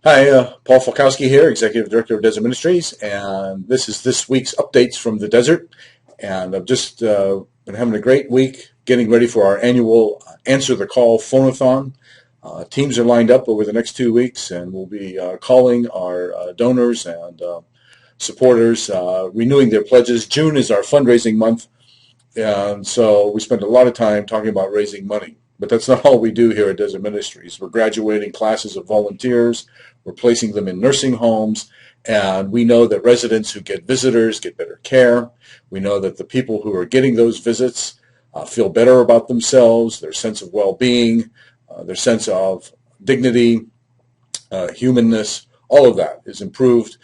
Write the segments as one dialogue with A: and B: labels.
A: Hi, Paul Falkowski here, Executive Director of Desert Ministries, and this is this week's updates from the desert. And I've just been having a great week getting ready for our annual Answer the Call Phonathon. Teams are lined up over the next 2 weeks, and we'll be calling our donors and supporters, renewing their pledges. June is our fundraising month, and so we spend a lot of time talking about raising money. But that's not all we do here at Desert Ministries. We're graduating classes of volunteers. We're placing them in nursing homes. And we know that residents who get visitors get better care. We know that the people who are getting those visits feel better about themselves, their sense of well-being, their sense of dignity, humanness. All of that is improved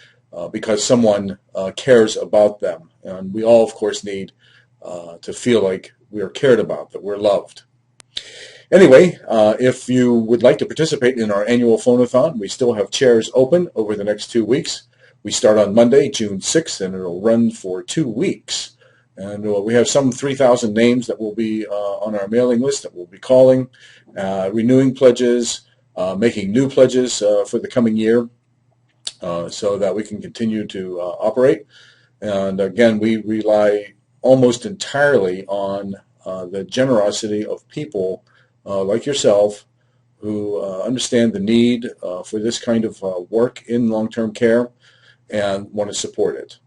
A: because someone cares about them. And we all, of course, need to feel like we are cared about, that we're loved. Anyway, if you would like to participate in our annual phonathon, we still have chairs open over the next 2 weeks. We start on Monday, June 6th, and it'll run for 2 weeks. And we have some 3,000 names that will be on our mailing list that we'll be calling, renewing pledges, making new pledges for the coming year so that we can continue to operate. And again, we rely almost entirely on the generosity of people like yourself who understand the need for this kind of work in long-term care and want to support it.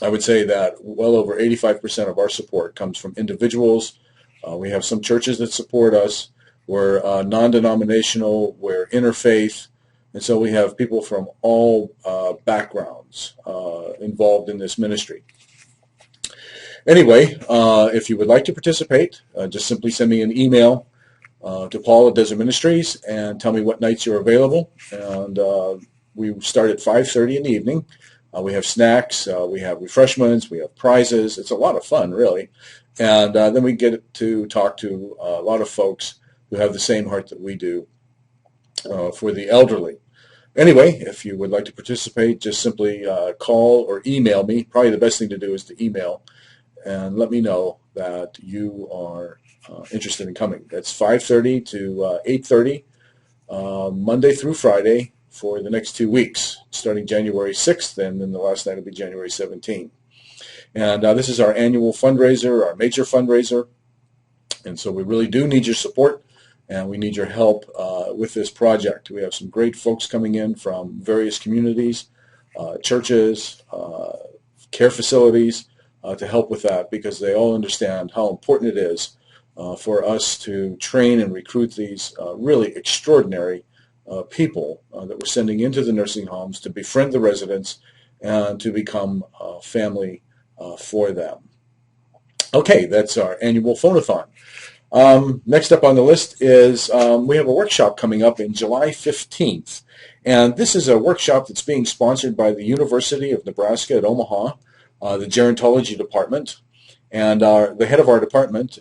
A: I would say that well over 85% of our support comes from individuals. We have some churches that support us. We're non-denominational, we're interfaith, and so we have people from all backgrounds involved in this ministry. Anyway, if you would like to participate, just simply send me an email to Paul at Desert Ministries and tell me what nights you're available. And we start at 5:30 in the evening. We have snacks, we have refreshments, we have prizes. It's a lot of fun, really. And then we get to talk to a lot of folks who have the same heart that we do for the elderly. Anyway, if you would like to participate, just simply call or email me. Probably the best thing to do is to email and let me know that you are interested in coming. That's 5:30 to 8:30, Monday through Friday for the next 2 weeks, starting January 6th, and then the last night will be January 17th. And this is our annual fundraiser, our major fundraiser, and so we really do need your support, and we need your help with this project. We have some great folks coming in from various communities, churches, care facilities, to help with that, because they all understand how important it is for us to train and recruit these really extraordinary people that we're sending into the nursing homes to befriend the residents and to become family for them. Okay, that's our annual phonathon. Next up on the list is we have a workshop coming up in July 15th. And this is a workshop that's being sponsored by the University of Nebraska at Omaha, the gerontology department. And the head of our department,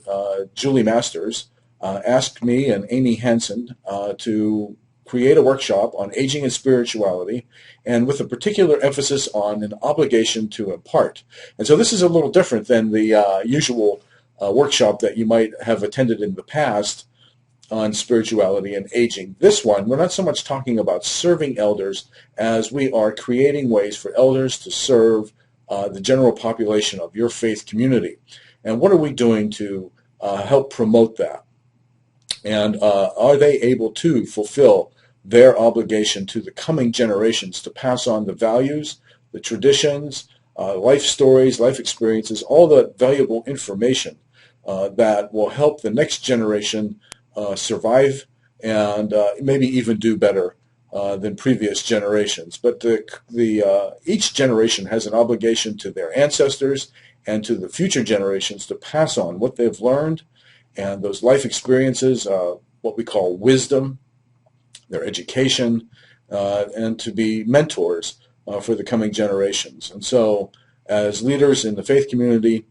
A: Julie Masters, asked me and Amy Hansen to create a workshop on aging and spirituality, and with a particular emphasis on an obligation to impart. And so this is a little different than the usual workshop that you might have attended in the past on spirituality and aging. This one, we're not so much talking about serving elders as we are creating ways for elders to serve the general population of your faith community. And what are we doing to help promote that? And are they able to fulfill their obligation to the coming generations to pass on the values, the traditions, life stories, life experiences, all the valuable information that will help the next generation survive and maybe even do better than previous generations. But each generation has an obligation to their ancestors and to the future generations to pass on what they've learned and those life experiences, what we call wisdom, their education, and to be mentors for the coming generations. And so as leaders in the faith community,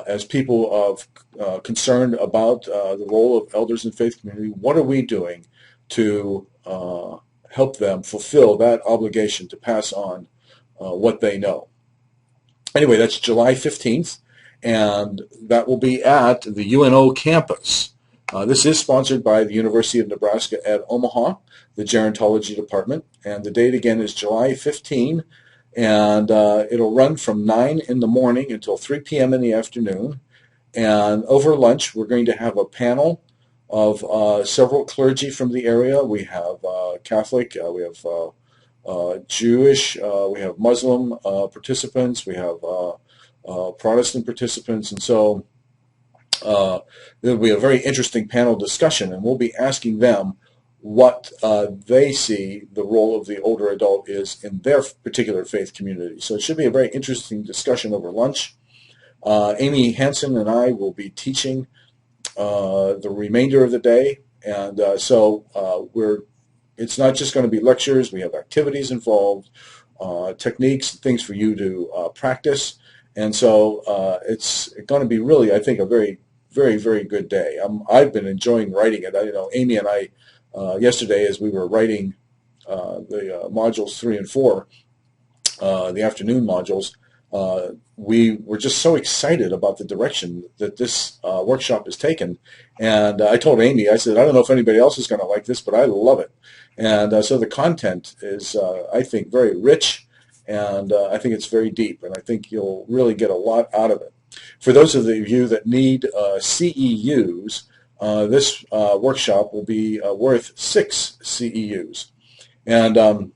A: as people of concerned about the role of elders in faith community, what are we doing to help them fulfill that obligation to pass on what they know? Anyway, that's July 15th, and that will be at the UNO campus. This is sponsored by the University of Nebraska at Omaha, the Gerontology Department, and the date again is July 15, and it'll run from 9 in the morning until 3 p.m. in the afternoon. And over lunch, we're going to have a panel of several clergy from the area. We have Catholic, we have Jewish, we have Muslim participants, we have Protestant participants, and so there'll be a very interesting panel discussion, and we'll be asking them what they see the role of the older adult is in their particular faith community. So it should be a very interesting discussion over lunch. Amy Hansen and I will be teaching the remainder of the day, and it's not just going to be lectures. We have activities involved, techniques, things for you to practice, and so it's going to be really, I think, a very, very, very good day. I've been enjoying writing it. Amy and I yesterday, as we were writing the modules 3 and 4, the afternoon modules, we were just so excited about the direction that this workshop has taken. And I told Amy, I said, I don't know if anybody else is going to like this, but I love it. And so the content is, I think, very rich, and I think it's very deep, and I think you'll really get a lot out of it. For those of you that need CEUs, this workshop will be worth 6 CEUs. And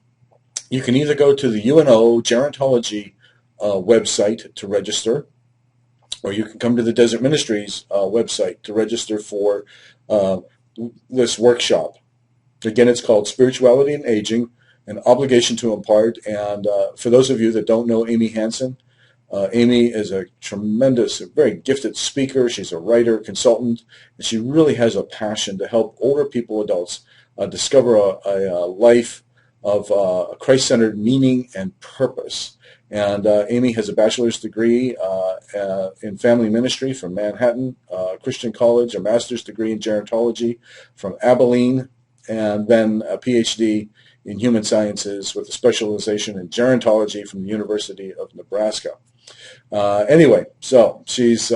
A: you can either go to the UNO Gerontology website to register, or you can come to the Desert Ministries website to register for this workshop. Again, it's called Spirituality and Aging, an Obligation to Impart. And for those of you that don't know Amy Hansen, Amy is a tremendous, very gifted speaker. She's a writer, consultant, and she really has a passion to help older people, adults, discover a life of Christ-centered meaning and purpose. And Amy has a bachelor's degree in family ministry from Manhattan Christian College, a master's degree in gerontology from Abilene, and then a PhD in human sciences with a specialization in gerontology from the University of Nebraska. Anyway, so she's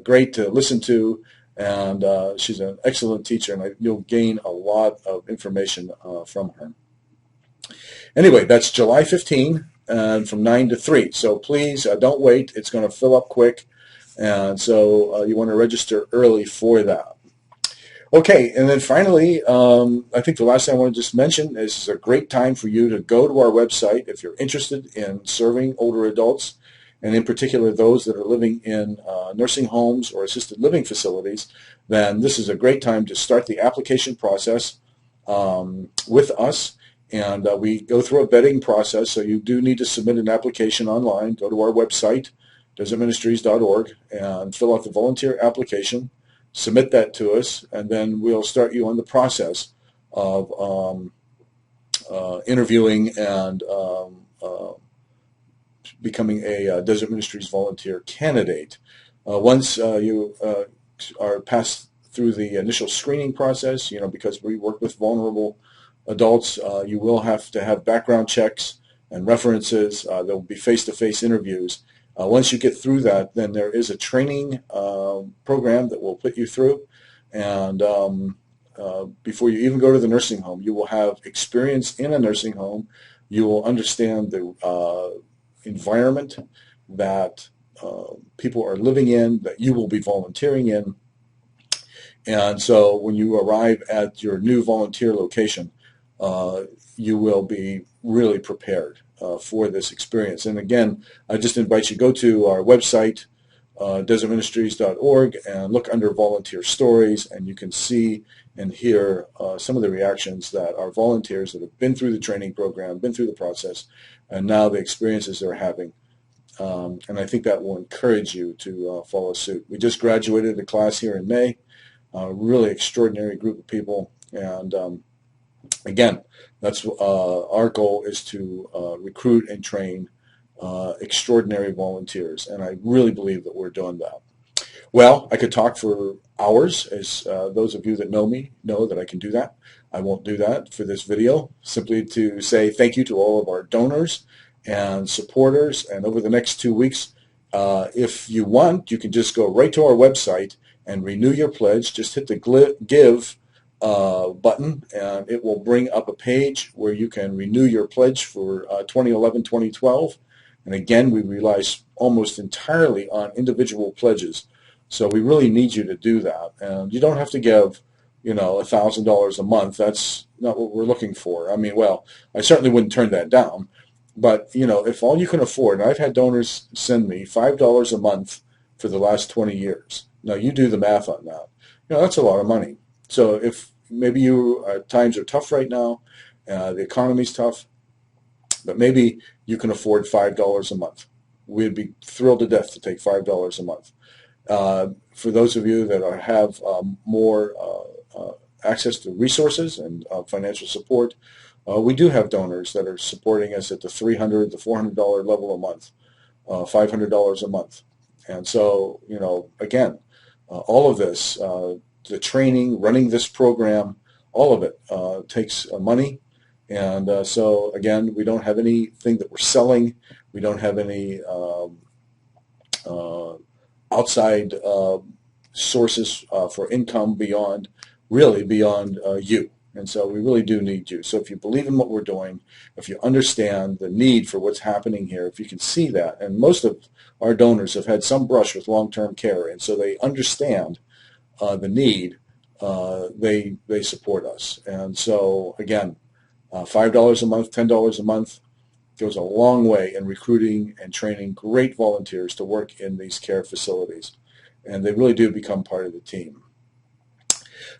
A: great to listen to, and she's an excellent teacher, and you'll gain a lot of information from her. Anyway, that's July 15, and from 9 to 3. So please don't wait. It's going to fill up quick, and so you want to register early for that. Okay, and then finally, I think the last thing I want to just mention is it's a great time for you to go to our website if you're interested in serving older adults, and in particular those that are living in nursing homes or assisted living facilities. Then this is a great time to start the application process with us. And we go through a vetting process, so you do need to submit an application online. Go to our website, desertministries.org, and fill out the volunteer application. Submit that to us, and then we'll start you on the process of interviewing and becoming a Desert Ministries volunteer candidate. Once you are passed through the initial screening process, because we work with vulnerable adults, you will have to have background checks and references. There will be face-to-face interviews. Once you get through that, then there is a training program that we'll put you through, and before you even go to the nursing home, you will have experience in a nursing home. You will understand the environment that people are living in, that you will be volunteering in, and so when you arrive at your new volunteer location, you will be really prepared for this experience. And again, I just invite you to go to our website, desertministries.org, and look under volunteer stories, and you can see and hear some of the reactions that our volunteers that have been through the training program, been through the process, and now the experiences they're having. And I think that will encourage you to follow suit. We just graduated a class here in May, a really extraordinary group of people, and again, that's our goal is to recruit and train extraordinary volunteers, and I really believe that we're doing that. Well, I could talk for hours, as those of you that know me know that I can do that. I won't do that for this video, simply to say thank you to all of our donors and supporters, and over the next 2 weeks, if you want, you can just go right to our website and renew your pledge, just hit the give button, and it will bring up a page where you can renew your pledge for 2011-2012. And again, we rely almost entirely on individual pledges. So we really need you to do that. And you don't have to give, $1,000 a month. That's not what we're looking for. I mean, well, I certainly wouldn't turn that down. But, if all you can afford, and I've had donors send me $5 a month for the last 20 years. Now, you do the math on that. That's a lot of money. So if maybe times are tough right now, the economy's tough, but maybe you can afford $5 a month. We'd be thrilled to death to take $5 a month. For those of you that have more access to resources and financial support, we do have donors that are supporting us at the $300, the $400 level a month, $500 a month. And so, again, all of this, the training, running this program, all of it takes money. And so, again, we don't have anything that we're selling. We don't have any outside sources for income beyond you. And so we really do need you. So if you believe in what we're doing, if you understand the need for what's happening here, if you can see that, and most of our donors have had some brush with long-term care, and so they understand the need, they support us. And so, again, $5 a month, $10 a month goes a long way in recruiting and training great volunteers to work in these care facilities. And they really do become part of the team.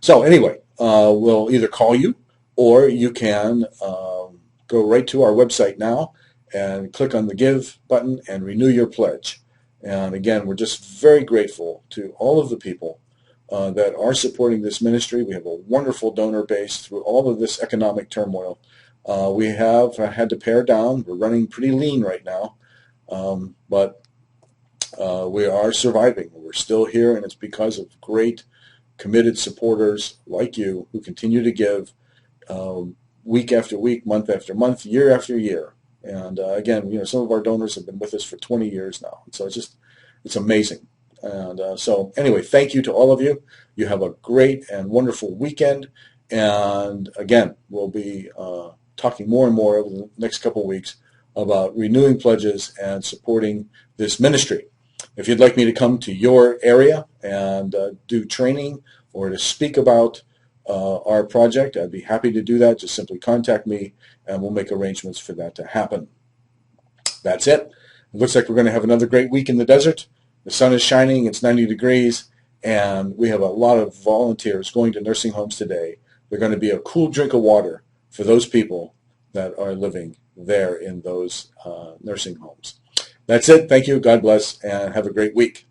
A: So anyway, we'll either call you or you can go right to our website now and click on the Give button and renew your pledge. And again, we're just very grateful to all of the people that are supporting this ministry. We have a wonderful donor base through all of this economic turmoil. We have had to pare down. We're running pretty lean right now, but we are surviving. We're still here, and it's because of great, committed supporters like you who continue to give week after week, month after month, year after year. And again, some of our donors have been with us for 20 years now. So it's amazing. And so anyway, thank you to all of you. You have a great and wonderful weekend. And again, we'll be talking more and more over the next couple of weeks about renewing pledges and supporting this ministry. If you'd like me to come to your area and do training or to speak about our project, I'd be happy to do that. Just simply contact me and we'll make arrangements for that to happen. That's it. It looks like we're going to have another great week in the desert. The sun is shining, it's 90 degrees, and we have a lot of volunteers going to nursing homes today. They're going to be a cool drink of water for those people that are living there in those nursing homes. That's it. Thank you. God bless, and have a great week.